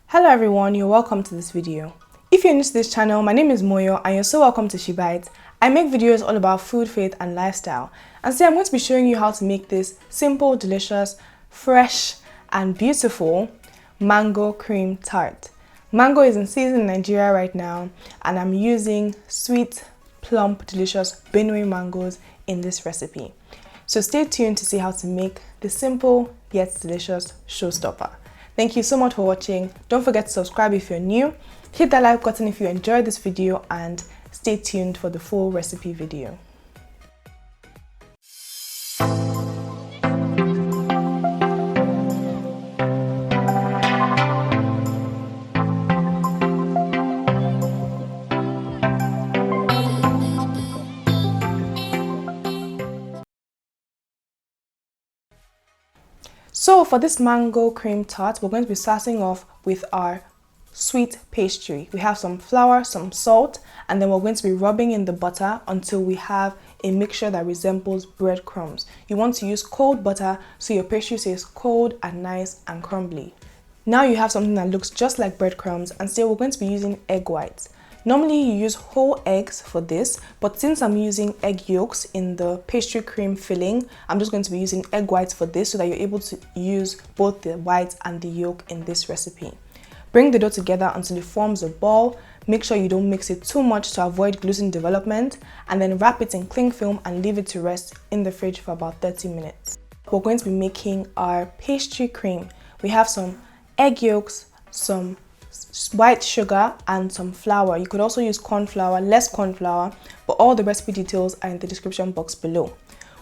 Hello everyone, you're welcome to this video. If you're new to this channel, my name is Moyo and you're so welcome to She Bites. I make videos all about food, faith and lifestyle. And today I'm going to be showing you how to make this simple, delicious, fresh and beautiful mango cream tart. Mango is in season in Nigeria right now and I'm using sweet, plump, delicious Benue mangoes in this recipe. So stay tuned to see how to make the simple yet delicious showstopper. Thank you so much for watching. Don't forget to subscribe if you're new. Hit that like button if you enjoyed this video and stay tuned for the full recipe video. So for this mango cream tart, we're going to be starting off with our sweet pastry. We have some flour, some salt, and then we're going to be rubbing in the butter until we have a mixture that resembles breadcrumbs. You want to use cold butter so your pastry stays cold and nice and crumbly. Now you have something that looks just like breadcrumbs, and still we're going to be using egg whites. Normally you use whole eggs for this, but since I'm using egg yolks in the pastry cream filling, I'm just going to be using egg whites for this so that you're able to use both the whites and the yolk in this recipe. Bring the dough together until it forms a ball. Make sure you don't mix it too much to avoid gluten development, and then wrap it in cling film and leave it to rest in the fridge for about 30 minutes. We're going to be making our pastry cream. We have some egg yolks, some white sugar and some flour. You could also use corn flour, less corn flour, but all the recipe details are in the description box below.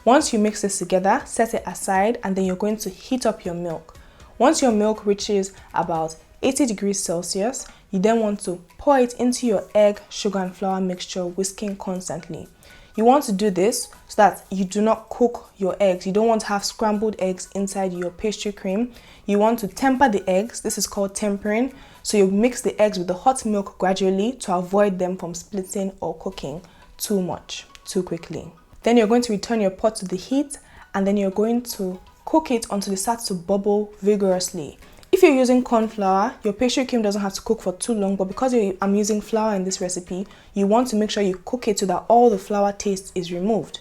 Once you mix this together, set it aside, and then you're going to heat up your milk. Once your milk reaches about 80 degrees Celsius, you then want to pour it into your egg, sugar and flour mixture, whisking constantly. You want to do this so that you do not cook your eggs. You don't want to have scrambled eggs inside your pastry cream. You want to temper the eggs. This is called tempering. So you mix the eggs with the hot milk gradually to avoid them from splitting or cooking too much, too quickly. Then you're going to return your pot to the heat, and then you're going to cook it until it starts to bubble vigorously. If you're using corn flour, your pastry cream doesn't have to cook for too long, but because I'm using flour in this recipe, you want to make sure you cook it so that all the flour taste is removed.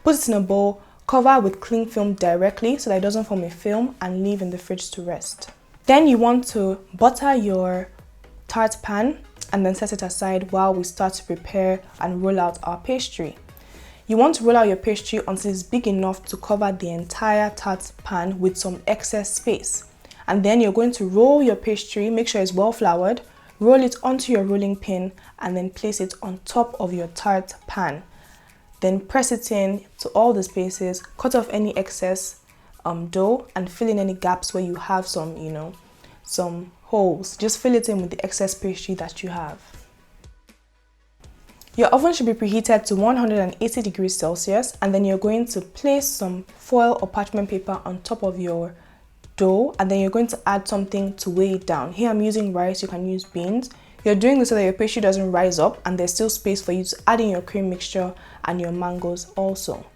Put it in a bowl, cover with cling film directly so that it doesn't form a film, and leave in the fridge to rest. Then you want to butter your tart pan and then set it aside while we start to prepare and roll out our pastry. You want to roll out your pastry until it's big enough to cover the entire tart pan with some excess space. And then you're going to roll your pastry, make sure it's well floured, roll it onto your rolling pin and then place it on top of your tart pan. Then press it in to all the spaces, cut off any excess dough and fill in any gaps where you have some holes. Just fill it in with the excess pastry that you have. Your oven should be preheated to 180 degrees Celsius, and then you're going to place some foil or parchment paper on top of your dough, and then you're going to add something to weigh it down. Here I'm using rice, you can use beans. You're doing this so that your pastry doesn't rise up and there's still space for you to add in your cream mixture and your mangoes also.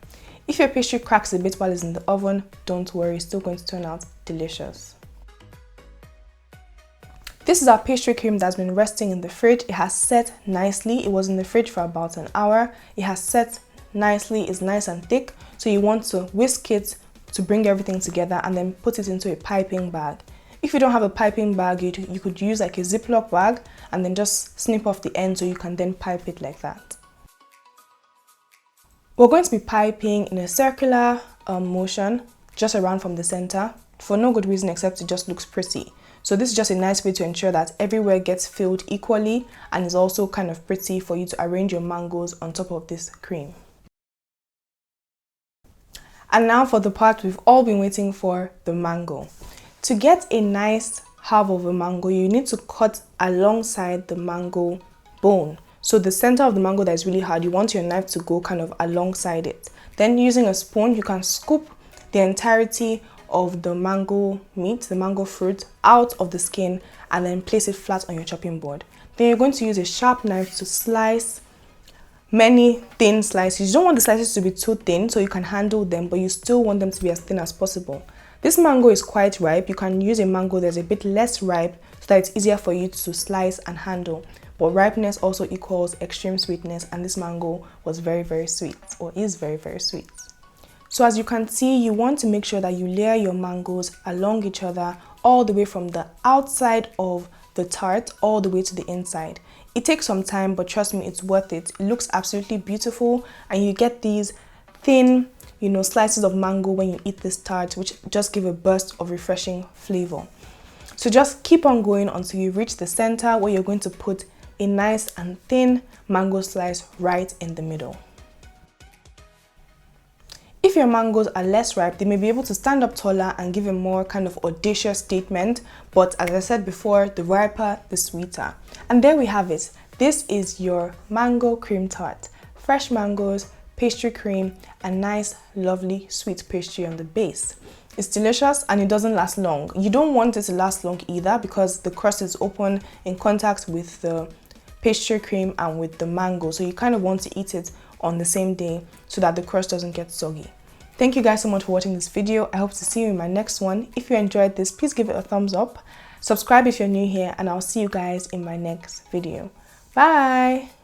If your pastry cracks a bit while it's in the oven, don't worry, it's still going to turn out delicious. This is our pastry cream that's been resting in the fridge. It has set nicely. It was in the fridge for about an hour. It has set nicely, it's nice and thick. So you want to whisk it to bring everything together and then put it into a piping bag. If you don't have a piping bag, you could use like a Ziploc bag and then just snip off the end so you can then pipe it like that. We're going to be piping in a circular motion just around from the center for no good reason except it just looks pretty. So this is just a nice way to ensure that everywhere gets filled equally and is also kind of pretty for you to arrange your mangoes on top of this cream. And now for the part we've all been waiting for, the mango. To get a nice half of a mango, you need to cut alongside the mango bone. So the center of the mango that is really hard, you want your knife to go kind of alongside it. Then using a spoon, you can scoop the entirety of the mango meat, the mango fruit, out of the skin and then place it flat on your chopping board. Then you're going to use a sharp knife to slice many thin slices. You don't want the slices to be too thin so you can handle them, but you still want them to be as thin as possible. This mango is quite ripe. You can use a mango that's a bit less ripe so that it's easier for you to slice and handle. But ripeness also equals extreme sweetness, and this mango was very, very sweet, or is very, very sweet. So as you can see, you want to make sure that you layer your mangoes along each other all the way from the outside of the tart all the way to the inside. It takes some time, but trust me, it's worth it. It looks absolutely beautiful, and you get these thin, slices of mango when you eat this tart, which just give a burst of refreshing flavor. So just keep on going until you reach the center, where you're going to put a nice and thin mango slice right in the middle. If your mangoes are less ripe, they may be able to stand up taller and give a more kind of audacious statement, but as I said before, the riper, the sweeter. And there we have it. This is your mango cream tart. Fresh mangoes, pastry cream, and nice, lovely sweet pastry on the base. It's delicious and it doesn't last long. You don't want it to last long either, because the crust is open in contact with the pastry cream and with the mango, so you kind of want to eat it on the same day so that the crust doesn't get soggy. Thank you guys so much for watching this video. I hope to see you in my next one. If you enjoyed this, please give it a thumbs up. Subscribe if you're new here, and I'll see you guys in my next video. Bye!